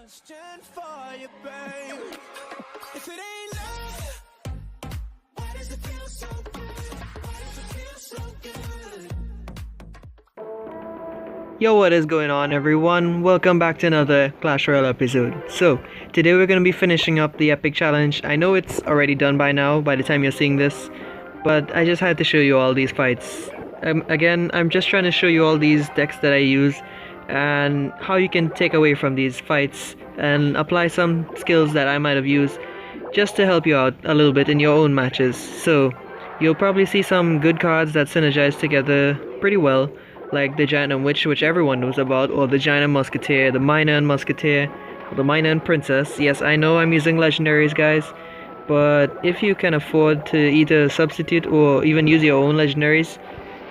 question for you, babe. If it ain't love, why does it feel so good? Why does it feel so good? Yo, what is going on, everyone? Welcome back to another Clash Royale episode. So, today we're going to be finishing up the Epic Challenge. I know it's already done by now, by the time you're seeing this, but I just had to show you all these fights. Again, I'm just trying to show you all these decks that I use and how you can take away from these fights and apply some skills that I might have used just to help you out a little bit in your own matches. So, you'll probably see some good cards that synergize together pretty well, like the Giant and Witch, which everyone knows about, or the Giant and Musketeer, the Miner and Musketeer, or the Miner and Princess. Yes, I know I'm using legendaries, guys, but if you can afford to either substitute or even use your own legendaries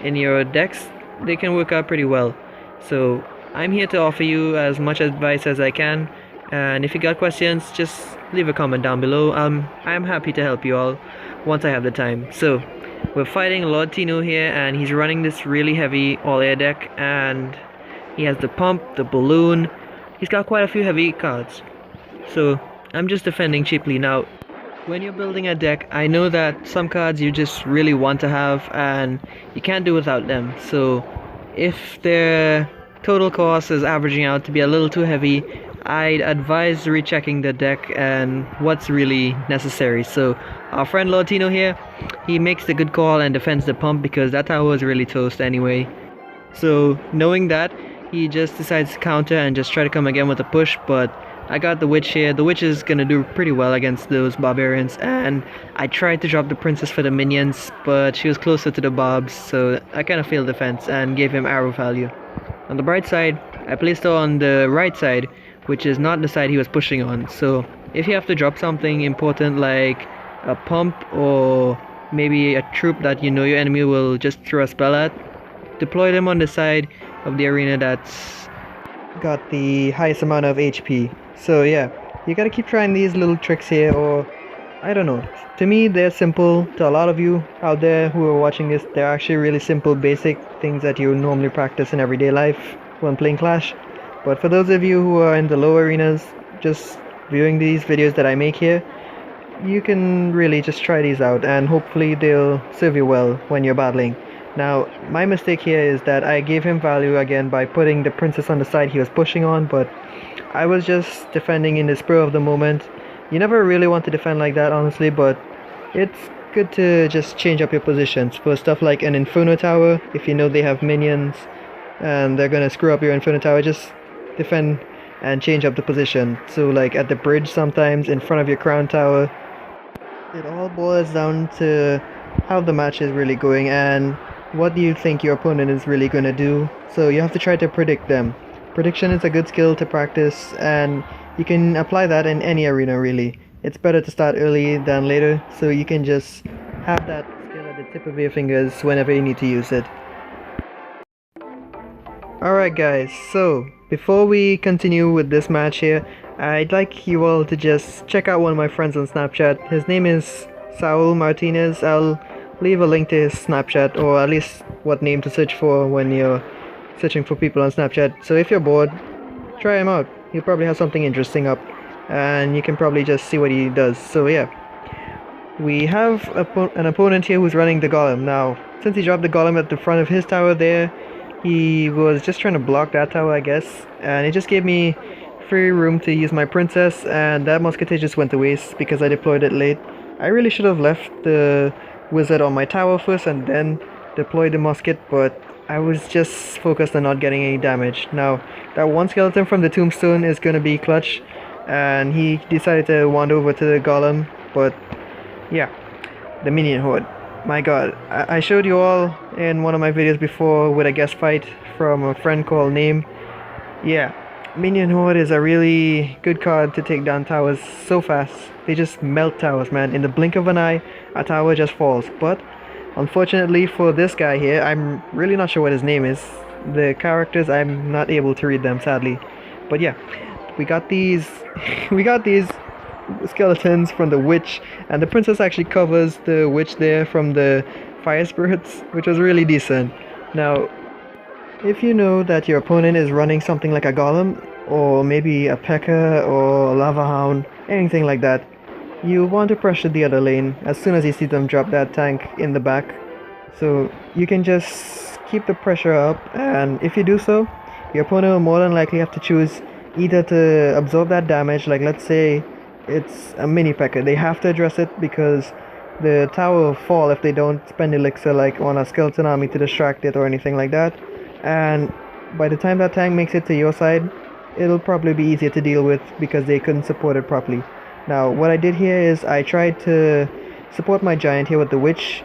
in your decks, they can work out pretty well. So I'm here to offer you as much advice as I can, and if you got questions, just leave a comment down below. I'm happy to help you all once I have the time. So we're fighting Lord Tino here, and he's running this really heavy all-air deck, and he has the pump, the balloon. He's got quite a few heavy cards. So I'm just defending cheaply. Now, when you're building a deck, I know that some cards you just really want to have, and you can't do without them. So if their total cost is averaging out to be a little too heavy, I'd advise rechecking the deck and what's really necessary. So our friend Lord Tino here, he makes the good call and defends the pump because that tower is really toast anyway. So knowing that, he just decides to counter and just try to come again with a push, but I got the Witch here. The Witch is gonna do pretty well against those barbarians, and I tried to drop the Princess for the minions, but she was closer to the barbs, so I kind of failed defense and gave him arrow value. On the bright side, I placed her on the right side, which is not the side he was pushing on. So if you have to drop something important like a pump or maybe a troop that you know your enemy will just throw a spell at, deploy them on the side of the arena that's got the highest amount of HP. So yeah, you gotta keep trying these little tricks here, or I don't know. To me, they're simple. To a lot of you out there who are watching this, they're actually really simple, basic things that you normally practice in everyday life when playing Clash. But for those of you who are in the low arenas, just viewing these videos that I make here, you can really just try these out, and hopefully they'll serve you well when you're battling. Now, my mistake here is that I gave him value again by putting the Princess on the side he was pushing on, but I was just defending in the spur of the moment. You never really want to defend like that, honestly, but it's good to just change up your positions for stuff like an Inferno Tower. If you know they have minions and they're gonna screw up your Inferno Tower, just defend and change up the position. So like at the bridge, sometimes in front of your Crown Tower. It all boils down to how the match is really going and what do you think your opponent is really gonna do. So you have to try to predict them. Prediction is a good skill to practice, and you can apply that in any arena really. It's better to start early than later, so you can just have that skill at the tip of your fingers whenever you need to use it. Alright guys, so before we continue with this match here, I'd like you all to just check out one of my friends on Snapchat. His name is Saul Martinez. I'll leave a link to his Snapchat, or at least what name to search for when you're searching for people on Snapchat. So if you're bored, try him out. He'll probably have something interesting up, and you can probably just see what he does. So yeah, we have an opponent here who's running the Golem. Now, since he dropped the Golem at the front of his tower there, he was just trying to block that tower, I guess, and it just gave me free room to use my Princess, and that Musketeer just went to waste because I deployed it late. I really should have left the Wizard on my tower first and then deployed the Musket, but I was just focused on not getting any damage. Now, that one skeleton from the Tombstone is going to be clutch, and he decided to wander over to the Golem, but yeah, the Minion Horde. My god, I showed you all in one of my videos before with a guest fight from a friend called Name. Yeah, Minion Horde is a really good card to take down towers so fast. They just melt towers, man. In the blink of an eye, a tower just falls. But unfortunately for this guy here, I'm really not sure what his name is. The characters, I'm not able to read them, sadly. But yeah, we got these skeletons from the Witch, and the Princess actually covers the Witch there from the Fire Spirits, which was really decent. Now, if you know that your opponent is running something like a Golem, or maybe a P.E.K.K.A or a Lava Hound, anything like that, you want to pressure the other lane as soon as you see them drop that tank in the back. So you can just keep the pressure up, and if you do so, your opponent will more than likely have to choose either to absorb that damage, like let's say it's a mini P.E.K.K.A, they have to address it because the tower will fall if they don't spend elixir like on a skeleton army to distract it or anything like that. And by the time that tank makes it to your side, it'll probably be easier to deal with because they couldn't support it properly. Now what I did here is I tried to support my giant here with the witch,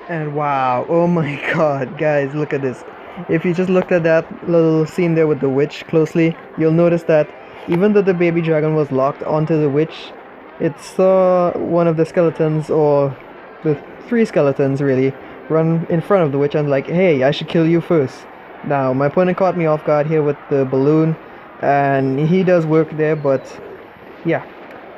and wow, oh my god guys, look at this. If you just looked at that little scene there with the witch closely, you'll notice that even though the baby dragon was locked onto the witch, it saw one of the skeletons, or the three skeletons really, run in front of the witch and like, hey, I should kill you first. Now my opponent caught me off guard here with the balloon, and he does work there, but yeah,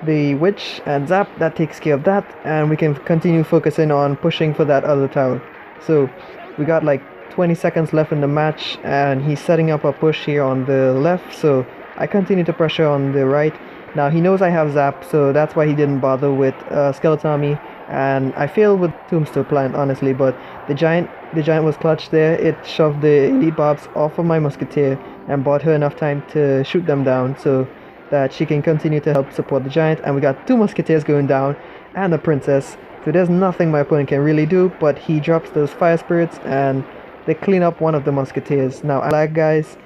the witch and zap, that takes care of that, and we can continue focusing on pushing for that other tower. So we got like 20 seconds left in the match, and he's setting up a push here on the left, so I continue to pressure on the right. Now he knows I have zap, so that's why he didn't bother with skeleton army, and I failed with tombstone plant honestly, but the giant was clutch there. It shoved the elite barbs off of my musketeer and bought her enough time to shoot them down so that she can continue to help support the giant. And we got two musketeers going down and a princess, so there's nothing my opponent can really do, but he drops those fire spirits and they clean up one of the musketeers. Now lag guys,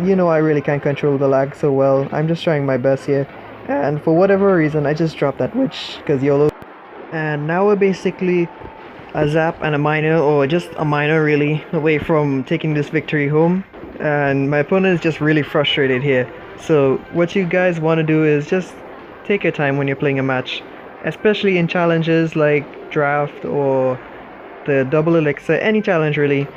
you know I really can't control the lag so well. I'm just trying my best here, and for whatever reason I just dropped that witch because YOLO. And now we're basically a zap and a miner, or just a miner really, away from taking this victory home, and my opponent is just really frustrated here. So what you guys want to do is just take your time when you're playing a match, especially in challenges like draft or the double elixir, any challenge really.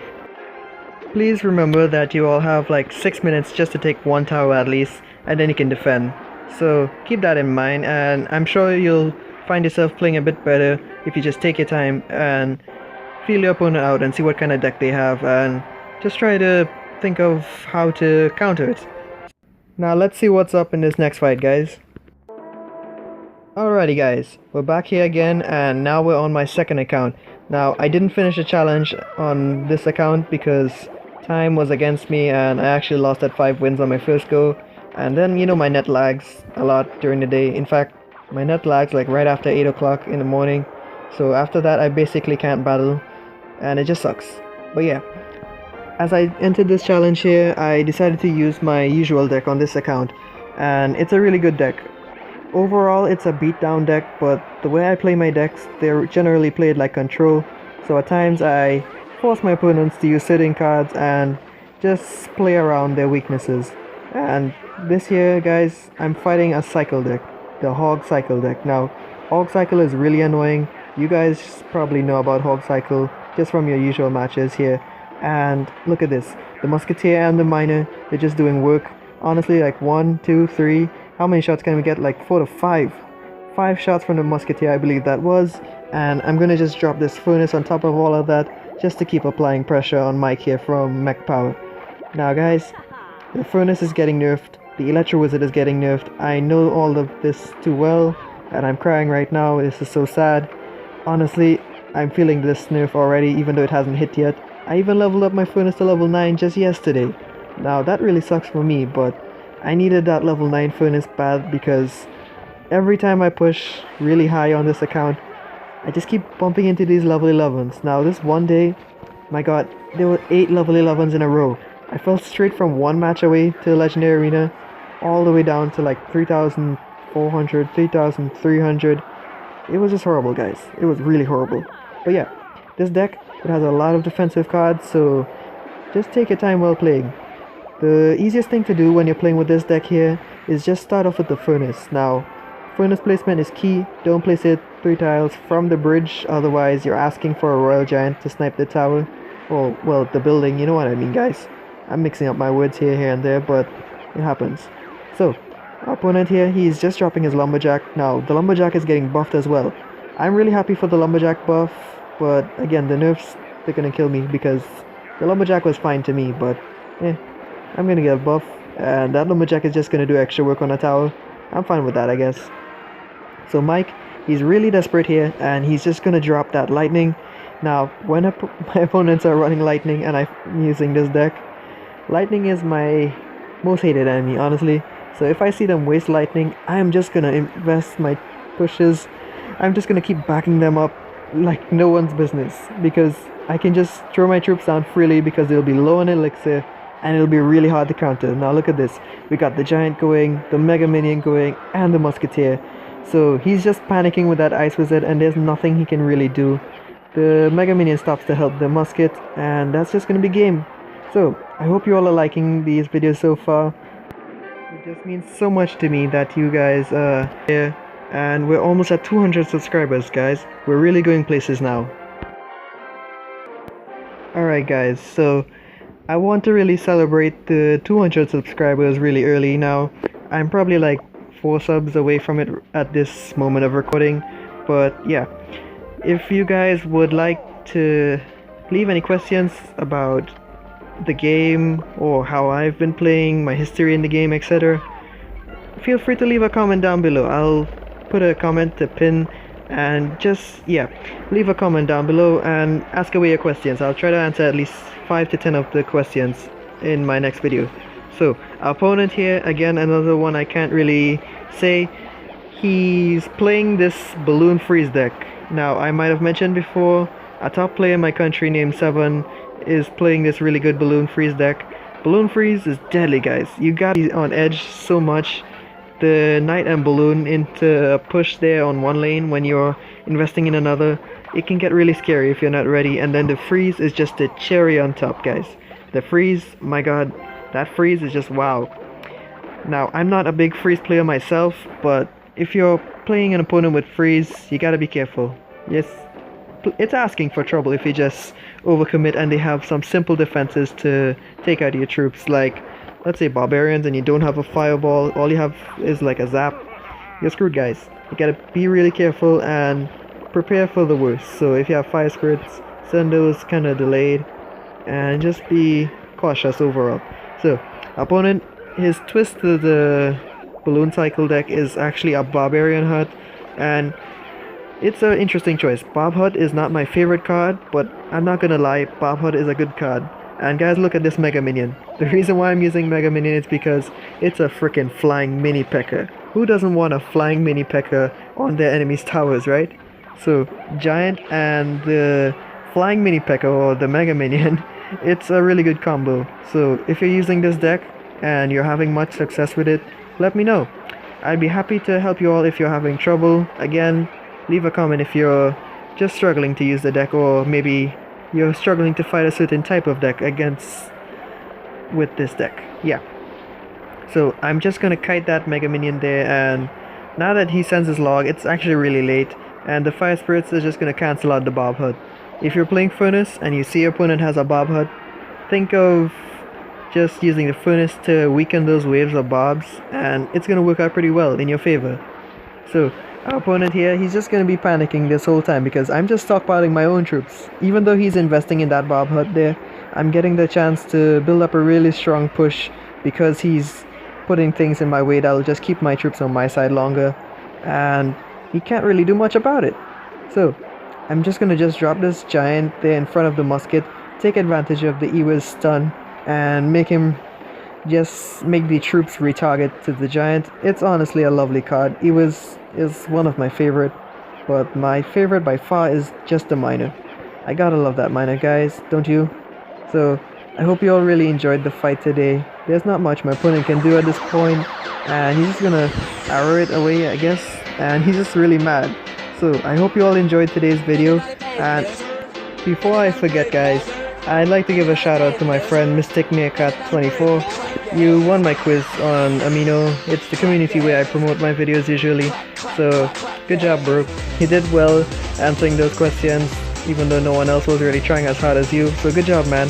Please remember that you all have like 6 minutes just to take one tower at least, and then you can defend. So keep that in mind, and I'm sure you'll find yourself playing a bit better if you just take your time and feel your opponent out and see what kind of deck they have, and just try to think of how to counter it. Now let's see what's up in this next fight, guys. Alrighty guys, we're back here again, and now we're on my second account. Now I didn't finish the challenge on this account because time was against me, and I actually lost at 5 wins on my first go. And then, you know, my net lags a lot during the day. In fact, my net lags like right after 8 o'clock in the morning. So after that I basically can't battle, and it just sucks. But yeah, as I entered this challenge here, I decided to use my usual deck on this account, and it's a really good deck. Overall it's a beatdown deck, but the way I play my decks, they're generally played like control. So at times I force my opponents to use sitting cards and just play around their weaknesses. And this here guys, I'm fighting a cycle deck, the Hog Cycle deck. Now Hog Cycle is really annoying. You guys probably know about Hog Cycle just from your usual matches here. And look at this, the musketeer and the miner, they're just doing work. Honestly, like 1, 2, 3, how many shots can we get? Like 4 to 5. 5 shots from the musketeer I believe that was. And I'm gonna just drop this furnace on top of all of that just to keep applying pressure on Mike here from Mech Power. Now guys, the furnace is getting nerfed, the Electro Wizard is getting nerfed. I know all of this too well, and I'm crying right now. This is so sad. Honestly, I'm feeling this nerf already, even though it hasn't hit yet. I even leveled up my furnace to level 9 just yesterday. Now that really sucks for me, but I needed that level 9 furnace bad because every time I push really high on this account, I just keep bumping into these level 11s. Now this one day, my god, there were 8 level 11s in a row. I fell straight from one match away to Legendary Arena, all the way down to like 3,400, 3,300. It was just horrible guys, it was really horrible. But yeah, this deck, it has a lot of defensive cards, so just take your time while playing. The easiest thing to do when you're playing with this deck here is just start off with the furnace. Now, furnace placement is key. Don't place it 3 tiles from the bridge, otherwise you're asking for a royal giant to snipe the tower. Or, well, the building, you know what I mean guys. I'm mixing up my words here and there, but it happens. So, our opponent here, he's just dropping his lumberjack. Now, the lumberjack is getting buffed as well. I'm really happy for the lumberjack buff, but again, the nerfs, they're gonna kill me because the lumberjack was fine to me, but I'm gonna get a buff. and that Lumberjack is just gonna do extra work on the tower. I'm fine with that, I guess. So Mike, he's really desperate here, and he's just gonna drop that lightning. Now, when my opponents are running lightning and I'm using this deck, lightning is my most hated enemy, honestly. So if I see them waste lightning, I'm just gonna invest my pushes. I'm just gonna keep backing them up like no one's business, because I can just throw my troops down freely because it'll be low on elixir and it'll be really hard to counter. Now look at this. We got the giant going, the mega minion going, and the musketeer. So he's just panicking with that ice wizard, and there's nothing he can really do. The mega minion stops to help the musket, and that's just gonna be game. So I hope you all are liking these videos so far. It just means so much to me that you guys are here, and we're almost at 200 subscribers, guys. We're really going places now. Alright guys, so I want to really celebrate the 200 subscribers really early now. I'm probably like 4 subs away from it at this moment of recording, but yeah. If you guys would like to leave any questions about the game or how I've been playing, my history in the game, etc., feel free to leave a comment down below. I'll put a comment to pin, and just, yeah, leave a comment down below and ask away your questions. I'll try to answer at least 5 to 10 of the questions in my next video. So, our opponent here, again, another one I can't really say. He's playing this Balloon Freeze deck. Now, I might have mentioned before, a top player in my country named Seven is playing this really good Balloon Freeze deck. Balloon Freeze is deadly, guys. You gotta be on edge so much. The Knight and Balloon into a push there on one lane when you're investing in another, it can get really scary if you're not ready. And then the freeze is just a cherry on top, guys. The freeze, my god, that freeze is just wow. Now, I'm not a big freeze player myself, but if you're playing an opponent with freeze, you gotta be careful. Yes, it's asking for trouble if you just overcommit and they have some simple defenses to take out your troops, like let's say barbarians, and you don't have a fireball, all you have is like a zap. You're screwed, guys. You gotta be really careful and prepare for the worst. So if you have fire spirits, send those kind of delayed, and just be cautious overall. So opponent, his twist to the Balloon Cycle deck is actually a Barbarian Hut, and it's an interesting choice. Bob Hut is not my favorite card, but I'm not gonna lie, Bob Hut is a good card. And guys, look at this Mega Minion. The reason why I'm using Mega Minion is because it's a freaking flying mini P.E.K.K.A. Who doesn't want a flying mini P.E.K.K.A. on their enemy's towers, right? So, Giant and the flying mini P.E.K.K.A. or the Mega Minion, it's a really good combo. So, if you're using this deck and you're having much success with it, let me know. I'd be happy to help you all if you're having trouble. Again, leave a comment if you're just struggling to use the deck, or maybe you're struggling to fight a certain type of deck with this deck. Yeah. So I'm just gonna kite that Mega Minion there, and now that he sends his log, it's actually really late, and the Fire Spirits are just gonna cancel out the Bob Hut. If you're playing Furnace and you see your opponent has a Bob Hut, think of just using the Furnace to weaken those waves of Bobs, and it's gonna work out pretty well in your favor. So our opponent here, he's just going to be panicking this whole time because I'm just stockpiling my own troops. Even though he's investing in that Bob Hut there, I'm getting the chance to build up a really strong push because he's putting things in my way that'll just keep my troops on my side longer, and he can't really do much about it. So I'm just going to drop this giant there in front of the musket, take advantage of the Ewiz stun, and make the troops retarget to the giant. It's honestly a lovely card. Ewiz is one of my favorite, but my favorite by far is just the miner. I gotta love that miner, guys, don't you? So I hope you all really enjoyed the fight today. There's not much my opponent can do at this point, and he's just gonna arrow it away, I guess, and he's just really mad. So I hope you all enjoyed today's video, and before I forget, guys, I'd like to give a shout out to my friend Mystic Meerkat 24. You won my quiz on Amino. It's the community where I promote my videos usually. So good job, bro. You did well answering those questions, even though no one else was really trying as hard as you. So good job, man.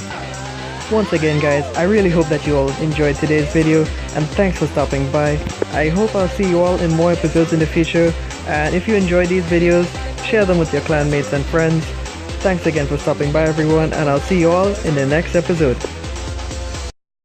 Once again, guys, I really hope that you all enjoyed today's video, and thanks for stopping by. I hope I'll see you all in more episodes in the future, and if you enjoyed these videos, share them with your clanmates and friends. Thanks again for stopping by, everyone, and I'll see you all in the next episode.